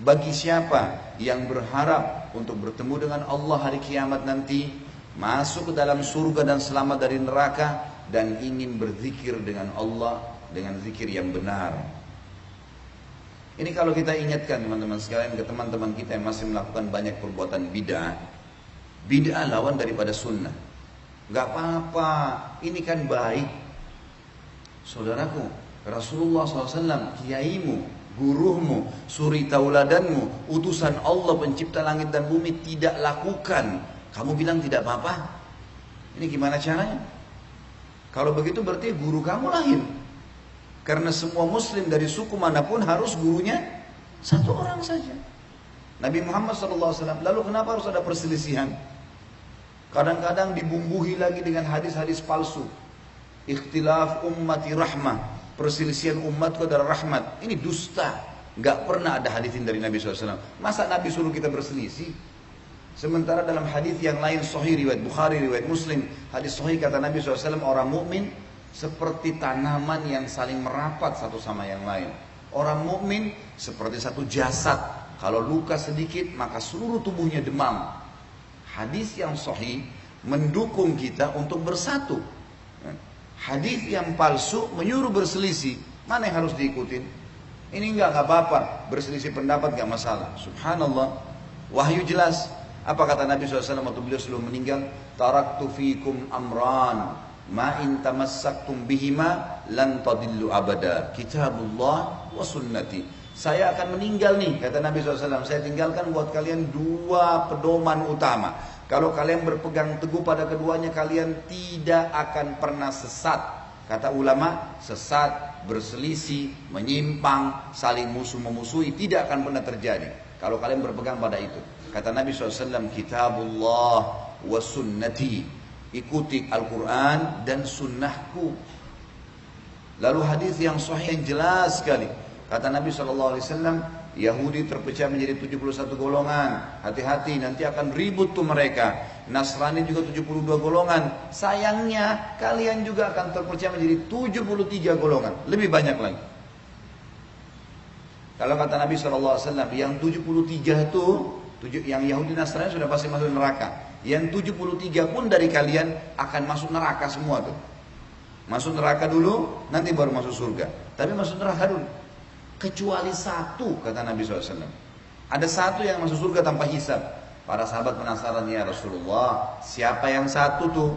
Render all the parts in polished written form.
Bagi siapa yang berharap untuk bertemu dengan Allah hari kiamat nanti, masuk ke dalam surga dan selamat dari neraka, dan ingin berzikir dengan Allah dengan zikir yang benar. Ini kalau kita ingatkan teman-teman sekalian ke teman-teman kita yang masih melakukan banyak perbuatan bid'ah. Bid'ah lawan daripada sunnah. Gak apa-apa, ini kan baik. Saudaraku, Rasulullah SAW, kiaimu, gurumu, suri tauladanmu, utusan Allah pencipta langit dan bumi tidak lakukan. Kamu bilang tidak apa-apa? Ini gimana caranya? Kalau begitu berarti guru kamu lahir. Karena semua muslim dari suku manapun harus gurunya satu orang saja. Nabi Muhammad SAW. Lalu kenapa harus ada perselisihan? Kadang-kadang dibumbuhi lagi dengan hadis-hadis palsu. Ikhtilaf ummati rahmah. Perselisihan umatku adalah rahmat. Ini dusta. Gak pernah ada hadisin dari Nabi SAW. Masa Nabi suruh kita berselisih? Sementara dalam hadis yang lain sahih riwayat Bukhari, riwayat Muslim, hadis sahih kata Nabi SAW, orang mukmin seperti tanaman yang saling merapat satu sama yang lain. Orang mukmin seperti satu jasad. Kalau luka sedikit maka seluruh tubuhnya demam. Hadis yang sahih mendukung kita untuk bersatu. Hadis yang palsu menyuruh berselisih. Mana yang harus diikutin? Ini enggak apa-apa. Berselisih pendapat enggak masalah. Subhanallah. Wahyu jelas. Apa kata Nabi SAW waktu beliau sebelum meninggal? Taraktu fikum amran. Ma in tamassaktum bihima lan tadillu abada. Kitabullah wa sunnati. Saya akan meninggal nih, kata Nabi SAW. Saya tinggalkan buat kalian dua pedoman utama. Kalau kalian berpegang teguh pada keduanya, kalian tidak akan pernah sesat. Kata ulama, sesat, berselisih, menyimpang, saling musuh-memusuhi tidak akan pernah terjadi kalau kalian berpegang pada itu. Kata Nabi SAW, Kitabullah wa sunnati. Ikuti Al-Quran dan sunnahku. Lalu hadis yang sahih yang jelas sekali. Kata Nabi SAW, Yahudi terpecah menjadi 71 golongan. Hati-hati, nanti akan ribut tuh mereka. Nasrani juga 72 golongan. Sayangnya kalian juga akan terpecah menjadi 73 golongan. Lebih banyak lagi. Kalau kata Nabi SAW, yang 73 itu, yang Yahudi Nasrani sudah pasti masuk neraka. Yang 73 pun dari kalian akan masuk neraka semua tuh. Masuk neraka dulu, nanti baru masuk surga. Tapi masuk neraka dulu. Kecuali satu, kata Nabi SAW. Ada satu yang masuk surga tanpa hisab. Para sahabat penasaran, ya Rasulullah, siapa yang satu tuh?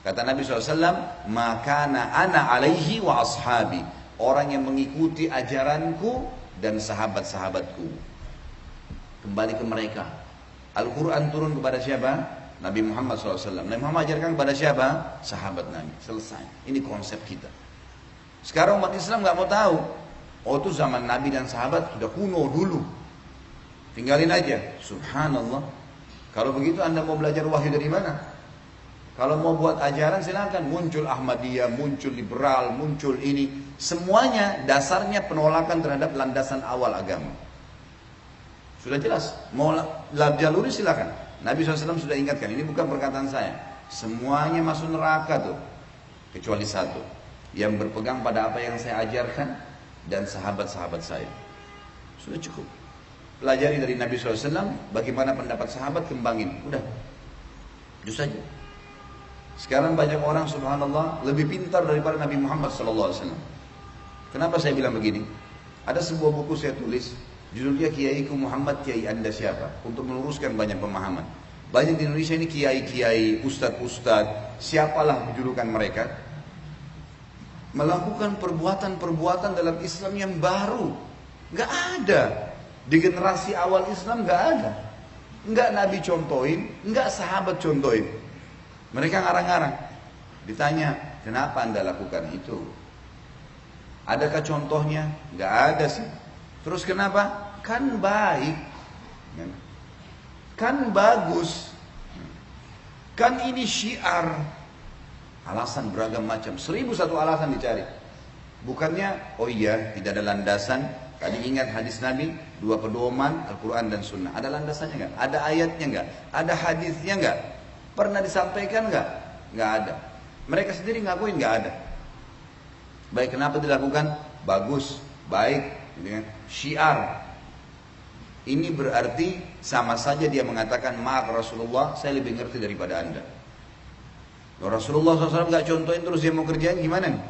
Kata Nabi SAW, makana ana alaihi wa ashabi. Orang yang mengikuti ajaranku dan sahabat-sahabatku. Kembali ke mereka. Al-Quran turun kepada siapa? Nabi Muhammad SAW. Nabi Muhammad ajarkan kepada siapa? Sahabat Nabi. Selesai. Ini konsep kita. Sekarang umat Islam gak mau tahu. Oh itu zaman Nabi dan sahabat sudah kuno dulu. Tinggalin aja. Subhanallah. Kalau begitu Anda mau belajar wahyu dari mana? Kalau mau buat ajaran silakan. Muncul Ahmadiyah, muncul liberal, muncul ini. Semuanya dasarnya penolakan terhadap landasan awal agama. Sudah jelas, mau jaluri silakan. Nabi SAW sudah ingatkan, ini bukan perkataan saya. Semuanya masuk neraka tuh, kecuali satu, yang berpegang pada apa yang saya ajarkan dan sahabat-sahabat saya. Sudah cukup. Pelajari dari Nabi SAW, bagaimana pendapat sahabat, kembangin. Udah, itu saja. Sekarang banyak orang subhanallah lebih pintar daripada Nabi Muhammad SAW. Kenapa saya bilang begini? Ada sebuah buku saya tulis. Judulnya Kiaiku Muhammad, kiai Anda siapa? Untuk meluruskan banyak pemahaman. Banyak di Indonesia ini kiai-kiai, ustad-ustad, siapalah julukan mereka, melakukan perbuatan-perbuatan dalam Islam yang baru. Gak ada. Di generasi awal Islam gak ada. Gak Nabi contohin, gak sahabat contohin. Mereka ngarang-ngarang. Ditanya, kenapa Anda lakukan itu? Adakah contohnya? Gak ada sih. Terus kenapa? Kan baik. Kan bagus. Kan ini syiar. Alasan beragam macam. 1001 alasan dicari. Bukannya, oh iya tidak ada landasan. Tadi ingat hadis Nabi, dua pedoman, Al-Quran dan Sunnah. Ada landasannya nggak? Ada ayatnya nggak? Ada hadisnya nggak? Pernah disampaikan nggak? Nggak ada. Mereka sendiri ngakuin nggak ada. Baik, kenapa dilakukan? Bagus, baik. Syiar. Ini berarti sama saja dia mengatakan, maaf Rasulullah, saya lebih ngerti daripada anda. Rasulullah SAW gak contohin terus dia mau kerjain gimana nih?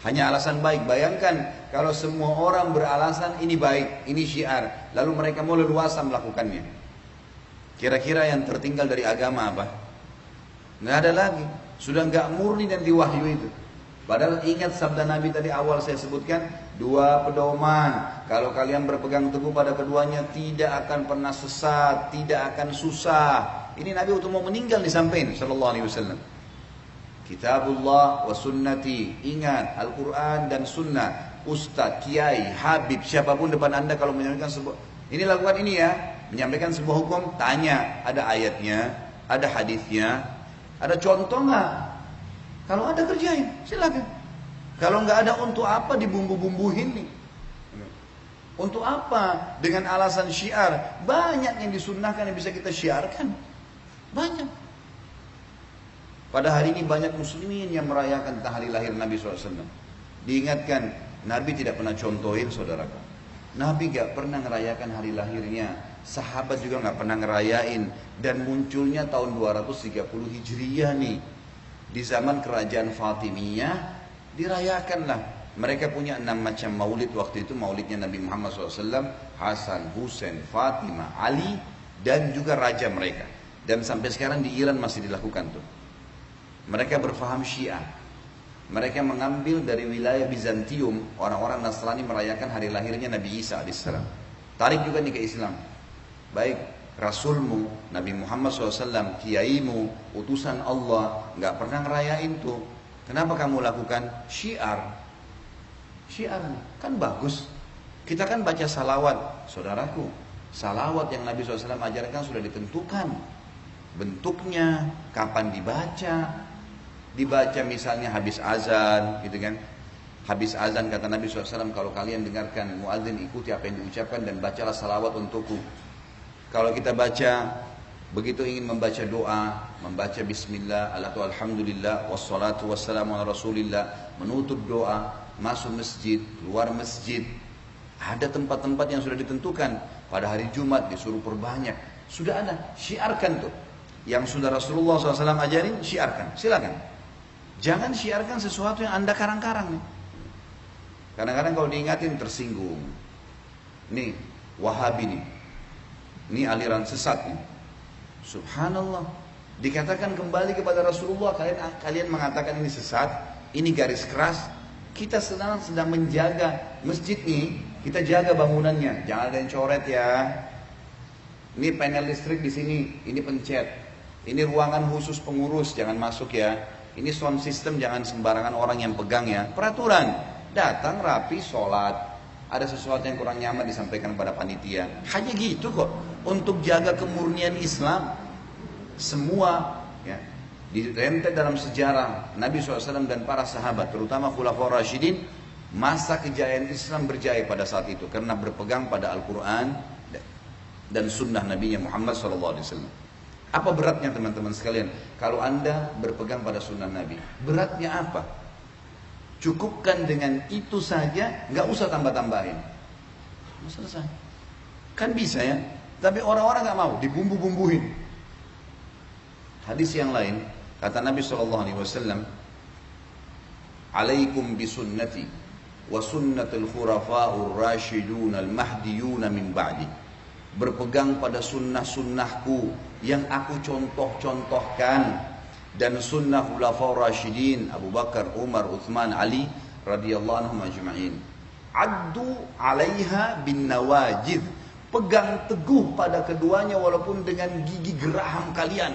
Hanya alasan baik. Bayangkan kalau semua orang beralasan ini baik, ini syiar, lalu mereka mau leluasa melakukannya. Kira-kira yang tertinggal dari agama apa? Nggak ada lagi. Sudah nggak murni dan diwahyu itu. Padahal ingat sabda Nabi tadi awal saya sebutkan, dua pedoman. Kalau kalian berpegang teguh pada keduanya, tidak akan pernah sesat, tidak akan susah. Ini Nabi waktu mau meninggal disampaikan sallallahu alaihi wasallam. Kitabullah wa sunnati. Ingat Al-Quran dan sunnah. Ustaz, kiai, habib, siapapun depan anda kalau menyampaikan sebuah, ini lakukan ini ya. Menyampaikan sebuah hukum, tanya ada ayatnya, ada hadisnya, ada contoh nggak? Kalau ada kerjain, silakan. Kalau nggak ada, untuk apa dibumbu-bumbuhin nih? Untuk apa? Dengan alasan syiar. Banyak yang disunnahkan yang bisa kita syiarkan. Banyak. Pada hari ini banyak muslimin yang merayakan hari lahir Nabi SAW. Diingatkan, Nabi tidak pernah contohin saudaraku. Nabi gak pernah ngerayakan hari lahirnya. Sahabat juga gak pernah ngerayain. Dan munculnya tahun 230 Hijriyah nih. Di zaman kerajaan Fatimiyah, dirayakanlah. Mereka punya 6 macam maulid waktu itu. Maulidnya Nabi Muhammad SAW, Hasan, Husain, Fatimah, Ali, dan juga raja mereka. Dan sampai sekarang di Iran masih dilakukan tuh. Mereka berfaham Syiah. Mereka mengambil dari wilayah Bizantium, orang-orang Nasrani merayakan hari lahirnya Nabi Isa AS. Tarik juga nih ke Islam. Baik Rasulmu, Nabi Muhammad SAW, kiaimu, utusan Allah, nggak pernah ngerayain tuh. Kenapa kamu lakukan? Syiar. Syiar kan bagus. Kita kan baca salawat, saudaraku. Salawat yang Nabi SAW ajarkan sudah ditentukan. Bentuknya, kapan dibaca. Dibaca misalnya habis azan, gitu kan. Habis azan kata Nabi SAW, kalau kalian dengarkan muadzin, ikuti apa yang diucapkan dan bacalah salawat untukku. Kalau kita baca, begitu ingin membaca doa, membaca bismillah, alhamdulillah, wassalatu wassalamu ala rasulillah, menutup doa, masuk masjid, keluar masjid. Ada tempat-tempat yang sudah ditentukan. Pada hari Jumat disuruh perbanyak. Sudah ada, syiarkan tuh. Yang sudah Rasulullah SAW ajarin, syiarkan, silakan. Jangan syiarkan sesuatu yang anda karang-karang nih. Kadang-kadang kalau diingatin tersinggung. Nih, Wahabi nih. Ini aliran sesat nih. Subhanallah. Dikatakan kembali kepada Rasulullah, kalian mengatakan ini sesat, ini garis keras. Kita sedang menjaga masjid nih, kita jaga bangunannya. Jangan ada yang coret ya. Ini panel listrik di sini, ini pencet. Ini ruangan khusus pengurus, jangan masuk ya. Ini sound system, jangan sembarangan orang yang pegang ya. Peraturan, datang rapi, sholat. Ada sesuatu yang kurang nyaman disampaikan kepada panitia. Hanya gitu kok. Untuk jaga kemurnian Islam. Semua ya, direntet dalam sejarah Nabi SAW dan para sahabat, terutama Khulafaur Rasyidin. Masa kejayaan Islam berjaya pada saat itu. Karena berpegang pada Al-Quran dan sunnah Nabi Muhammad SAW. Apa beratnya teman-teman sekalian? Kalau anda berpegang pada sunnah Nabi, beratnya apa? Cukupkan dengan itu saja, nggak usah tambah-tambahin. Selesai. Kan bisa ya? Tapi orang-orang nggak mau, dibumbu-bumbuhin. Hadis yang lain, kata Nabi SAW, Alaikum bisunnati wa sunnatul khurafa'ur rasyidun al-mahdiyun min ba'di. Berpegang pada sunnah-sunnahku yang aku contoh-contohkan, dan sunnah khulafaur rasyidin Abu Bakar, Umar, Uthman, Ali radhiyallahu anhum ajma'in. Addu 'alaiha bin nawajid. Pegang teguh pada keduanya walaupun dengan gigi geraham kalian.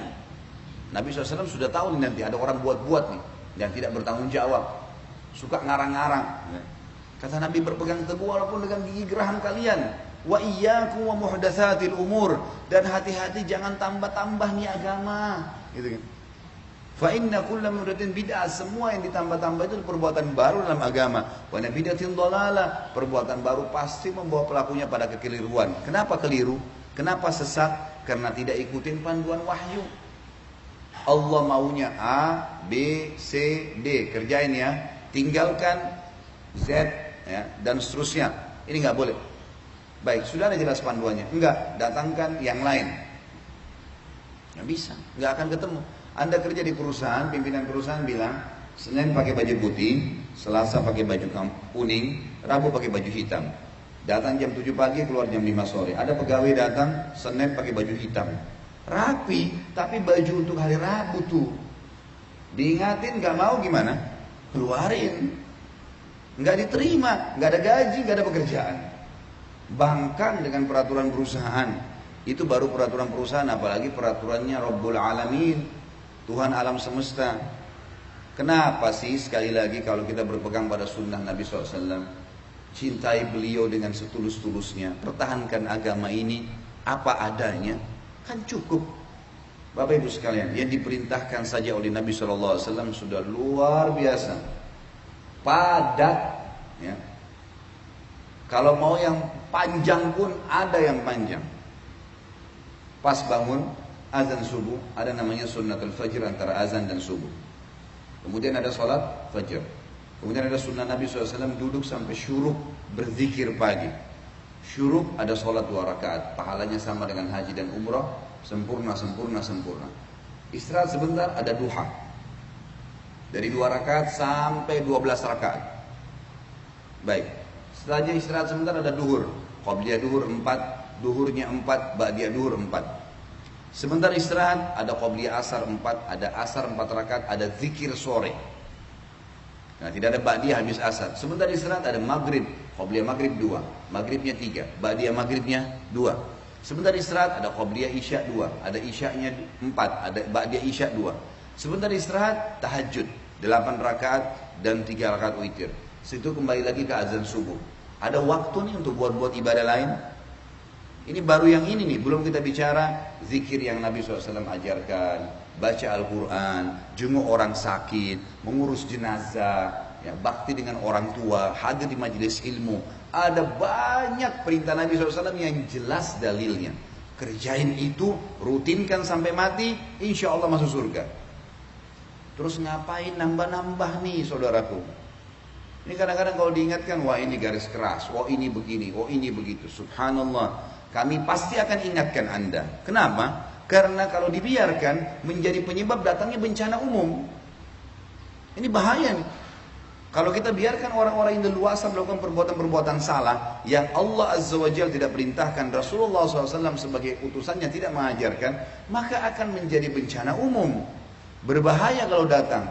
Nabi SAW sudah tahu nih, nanti ada orang buat-buat nih yang tidak bertanggung jawab, suka ngarang-ngarang. Kata Nabi, berpegang teguh walaupun dengan gigi geraham kalian. Wa iyyakum wa muhdatsatil umur, dan hati-hati jangan tambah-tambah nih agama, gitu kan. Fa inna kulla muhdatsin bid'ah, semua yang ditambah-tambah itu perbuatan baru dalam agama. Wa bid'atin dhalalah, perbuatan baru pasti membawa pelakunya pada kekeliruan. Kenapa keliru? Kenapa sesat? Karena tidak ikutin panduan wahyu. Allah maunya A, B, C, D, kerjain ya. Tinggalkan Z ya, dan seterusnya. Ini nggak boleh. Baik, sudah ada jelas panduannya. Enggak, datangkan yang lain. Nggak bisa, nggak akan ketemu. Anda kerja di perusahaan, pimpinan perusahaan bilang, Senin pakai baju putih, Selasa pakai baju kuning, Rabu pakai baju hitam. Datang jam 7 pagi, keluar jam 5 sore. Ada pegawai datang, Senin pakai baju hitam. Rapi, tapi baju untuk hari Rabu tuh. Diingatin nggak mau gimana? Keluarin. Nggak diterima, nggak ada gaji, nggak ada pekerjaan. Bahkan dengan peraturan perusahaan, itu baru peraturan perusahaan, apalagi peraturannya Rabbul Alamin, Tuhan alam semesta. Kenapa sih sekali lagi kalau kita berpegang pada sunnah Nabi SAW, cintai beliau dengan setulus-tulusnya, pertahankan agama ini apa adanya, kan cukup. Bapak Ibu sekalian, yang diperintahkan saja oleh Nabi SAW sudah luar biasa, padat. Ya. Kalau mau yang panjang pun ada yang panjang. Pas bangun azan subuh, ada namanya sunnatul fajr antara azan dan subuh. Kemudian ada sholat fajr. Kemudian ada sunnah Nabi SAW duduk sampai syuruk berzikir pagi. Syuruk ada sholat 2 rakaat, pahalanya sama dengan haji dan umrah, sempurna. Istirahat sebentar, ada duha. Dari 2 rakaat sampai 12 rakaat. Baik, setelahnya istirahat sebentar ada duhur. Qabliyah duhur 4, duhurnya 4, ba'diyah duhur 4. Sebentar istirahat, ada qabliyah asar 4, ada asar 4 rakaat, ada zikir sore. Nah, tidak ada ba'diyah habis asar. Sebentar istirahat ada maghrib, qabliyah maghrib 2, maghribnya 3, ba'diyah maghribnya 2. Sebentar istirahat ada qabliyah isya 2, ada isyanya 4, ada ba'diyah isya 2. Sebentar istirahat tahajud 8 rakaat dan 3 rakaat witir. Situ kembali lagi ke azan subuh. Ada waktu nih untuk buat ibadah lain. Ini baru yang ini nih, belum kita bicara zikir yang Nabi SAW ajarkan, baca Al-Quran, jenguk orang sakit, mengurus jenazah, ya, bakti dengan orang tua, hadir di majelis ilmu. Ada banyak perintah Nabi SAW yang jelas dalilnya. Kerjain itu, rutinkan sampai mati, insya Allah masuk surga. Terus ngapain nambah-nambah nih saudaraku? Ini kadang-kadang kalau diingatkan, wah ini garis keras, wah ini begini, wah ini begitu. Subhanallah, kami pasti akan ingatkan Anda. Kenapa? Karena kalau dibiarkan menjadi penyebab datangnya bencana umum. Ini bahaya nih. Kalau kita biarkan orang-orang yang leluasa melakukan perbuatan-perbuatan salah yang Allah Azza wa Jalla tidak perintahkan, Rasulullah SAW sebagai utusannya tidak mengajarkan, maka akan menjadi bencana umum. Berbahaya kalau datang.